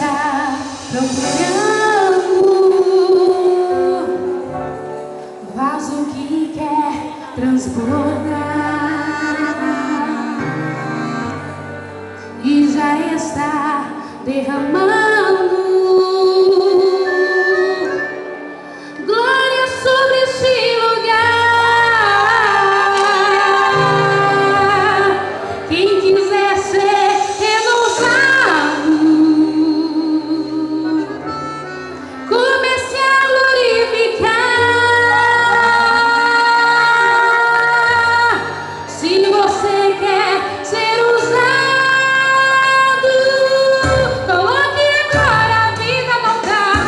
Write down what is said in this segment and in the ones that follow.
está procurando vaso que quer transbordar e já está derramando glória sobre este lugar. Quem quiser ser renovado, comece a glorificar. Se você quer ser usado, coloque agora a vida a tocar.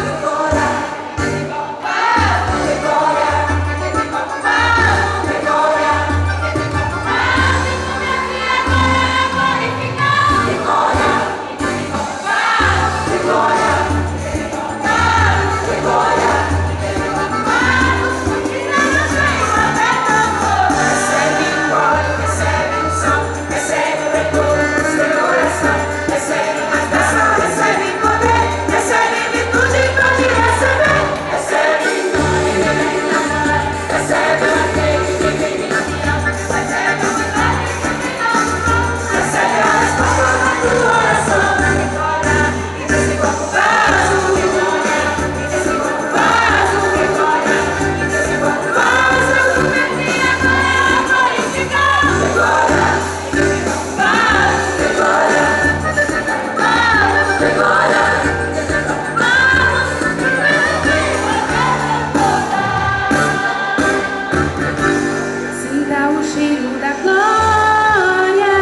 Sinta o cheiro da glória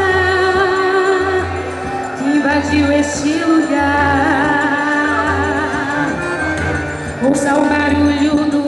que invadiu este lugar. Ouça o barulho do